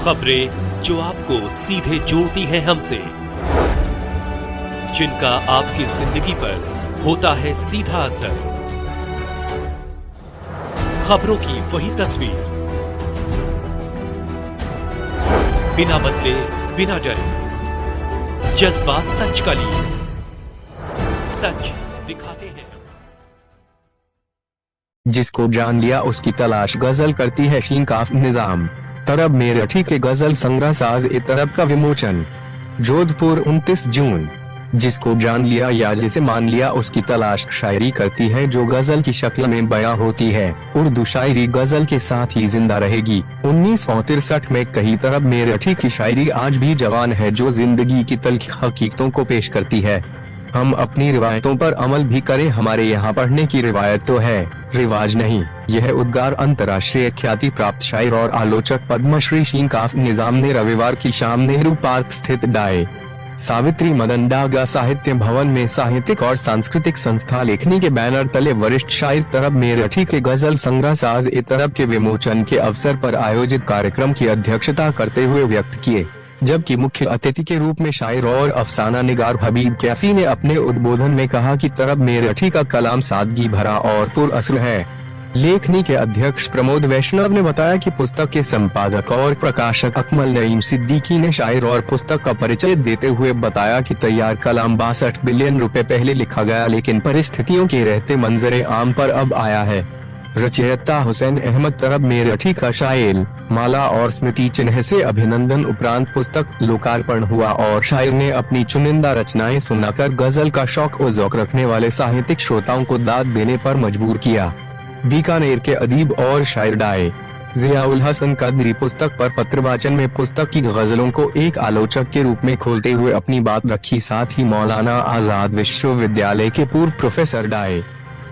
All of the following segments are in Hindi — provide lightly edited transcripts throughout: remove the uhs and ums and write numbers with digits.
खबरें जो आपको सीधे जोड़ती हैं हमसे, जिनका आपकी जिंदगी पर होता है सीधा असर। खबरों की वही तस्वीर, बिना बदले बिना डरे, जज्बा सच का लिए, सच दिखाते हैं। जिसको जान लिया उसकी तलाश गजल करती है शीनकाफ निजाम। तरब मेरठी के गजल संग्रह साज ए तरब का विमोचन, जोधपुर 29 जून। जिसको जान लिया या जिसे मान लिया उसकी तलाश शायरी करती है जो गजल की शक्ल में बयां होती है। उर्दू शायरी गजल के साथ ही जिंदा रहेगी। 1963 में कही तरब मेरठी की शायरी आज भी जवान है जो जिंदगी की तल्ख हकीकतों को पेश करती है। हम अपनी रिवायतों पर अमल भी करें, हमारे यहाँ पढ़ने की रिवायत तो है, रिवाज नहीं। यह उद्गार अंतर्राष्ट्रीय ख्याति प्राप्त शायर और आलोचक पद्मश्री शीनकाफ निजाम ने रविवार की शाम नेहरू पार्क स्थित डाये सावित्री मदन डागा साहित्य भवन में साहित्यिक और सांस्कृतिक संस्था लेखनी के बैनर तले वरिष्ठ शायर तरब मेरठी के गजल संग्रह साज ए तरब के विमोचन के अवसर पर आयोजित कार्यक्रम की अध्यक्षता करते हुए व्यक्त किए। जबकि मुख्य अतिथि के रूप में शायर और अफसाना निगार हबीब कैफी ने अपने उद्बोधन में कहा कि तरब मेरठी का कलाम सादगी भरा और पुरअसर है। लेखनी के अध्यक्ष प्रमोद वैष्णव ने बताया कि पुस्तक के संपादक और प्रकाशक अकमल नईम सिद्दीकी ने शायर और पुस्तक का परिचय देते हुए बताया कि तैयार कलाम 62 बिलियन रुपए पहले लिखा गया, लेकिन परिस्थितियों के रहते मंजरे आम पर अब आया है। रचयिता हुसैन अहमद तरब मेरठी का शायर माला और स्मृति चिन्ह से अभिनंदन उपरांत पुस्तक लोकार्पण हुआ और शायर ने अपनी चुनिंदा रचनाएं सुनाकर गजल का शौक व ज़ौक़ रखने वाले साहित्यिक श्रोताओं को दाद देने पर मजबूर किया। बीकानेर के अदीब और शायर डाये जियाउल हसन कदरी पुस्तक पर पत्रवाचन में पुस्तक की गजलों को एक आलोचक के रूप में खोलते हुए अपनी बात रखी। साथ ही मौलाना आजाद विश्वविद्यालय के पूर्व प्रोफेसर डाये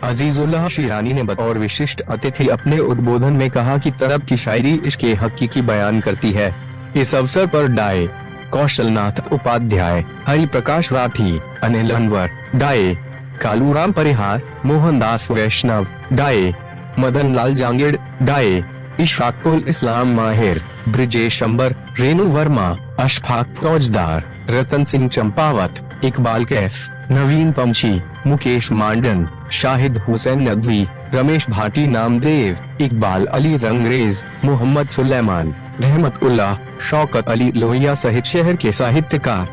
अजीजुल्लाह शिरानी ने बतौर विशिष्ट अतिथि अपने उद्बोधन में कहा कि तरब की शायरी इश्क़ हकीकी बयान करती है। इस अवसर पर डाये कौशलनाथ उपाध्याय, हरि प्रकाश राठी, अनिल अनवर डाये, कालूराम परिहार, मोहनदास वैष्णव डाये, मदन लाल जांगीड़ डाये, इशफाकुल इस्लाम माहिर, ब्रिजेश अंबर, रेणु वर्मा, अशफाक फौजदार, रतन सिंह चंपावत, इकबाल कैफ, नवीन पंछी, मुकेश मांडन, शाहिद हुसैन नदवी, रमेश भाटी नामदेव, इकबाल अली रंगरेज, मोहम्मद सुलेमान, रहमत उल्लाह, शौकत अली लोहिया सहित शहर के साहित्यकार,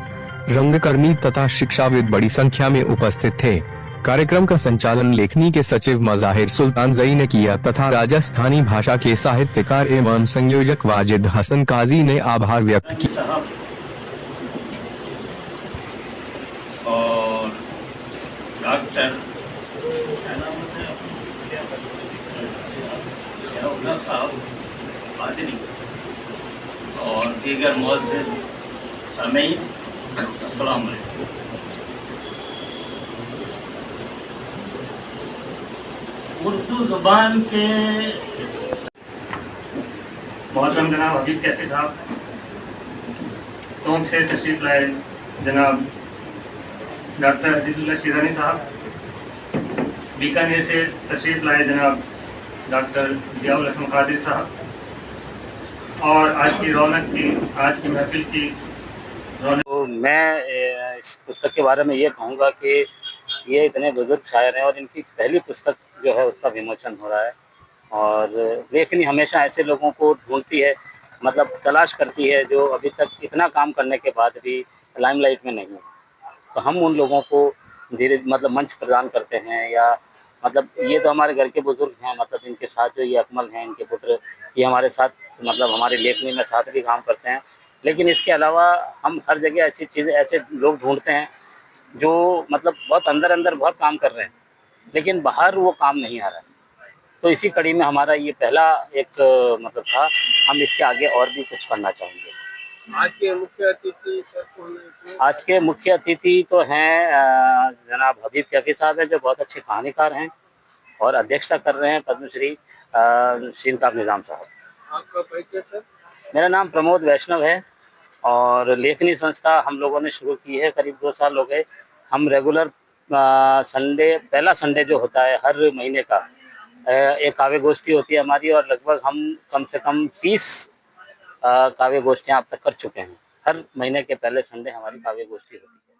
रंगकर्मी तथा शिक्षाविद बड़ी संख्या में उपस्थित थे। कार्यक्रम का संचालन लेखनी के सचिव मज़ाहिर सुल्तान जई ने किया तथा राजस्थानी भाषा के साहित्यकार एवं संयोजक वाजिद हसन काजी ने आभार व्यक्त किया। और डॉक्टर साहब पादरी और दीगर मुअज़्ज़िज़ सामीन, अस्सलाम वालेकुम। उर्दू ज़ुबान के मौज़म जनाब हबीब कैफी साहब, टोंक से तशरीफ़ लाए जनाब डॉक्टर अजीजुल्लाह शिरानी साहब, बीकानेर से तशरीफ़ लाए जनाब डॉक्टर जियाउल हसन कादरी साहब, और आज की रौनक की, आज की महफिल की रौनक। तो मैं इस पुस्तक के बारे में ये कहूँगा कि ये इतने बुजुर्ग शायर हैं और इनकी पहली पुस्तक जो है उसका विमोचन हो रहा है। और लेखनी हमेशा ऐसे लोगों को ढूंढती है, मतलब तलाश करती है जो अभी तक इतना काम करने के बाद भी लाइमलाइट में नहीं है। तो हम उन लोगों को धीरे मतलब मंच प्रदान करते हैं, या मतलब ये तो हमारे घर के बुजुर्ग हैं, मतलब इनके साथ जो ये अकमल हैं, इनके पुत्र, ये हमारे साथ मतलब हमारी लेखनी में साथ भी काम करते हैं। लेकिन इसके अलावा हम हर जगह ऐसी चीज़ें, ऐसे लोग ढूंढते हैं जो मतलब बहुत अंदर अंदर बहुत काम कर रहे हैं लेकिन बाहर वो काम नहीं आ रहा है। तो इसी कड़ी में हमारा ये पहला एक मतलब था। हम इसके आगे और भी कुछ करना चाहेंगे। आज के मुख्य अतिथि सर कौन है? आज के मुख्य अतिथि तो हैं जनाब हबीब कैफी साहब हैं, जो बहुत अच्छे कहानीकार हैं और अध्यक्षता कर रहे हैं पद्मश्री शीनकाफ निजाम साहब। आपका परिचय सर? मेरा नाम प्रमोद वैष्णव है और लेखनी संस्था हम लोगों ने शुरू की है, करीब 2 साल हो गए। हम रेगुलर संडे, पहला संडे जो होता है हर महीने का, एक काव्य गोष्ठी होती है हमारी, और लगभग हम कम से कम 30 काव्य गोष्ठियाँ अब तक कर चुके हैं। हर महीने के पहले संडे हमारी काव्य गोष्ठी होती है।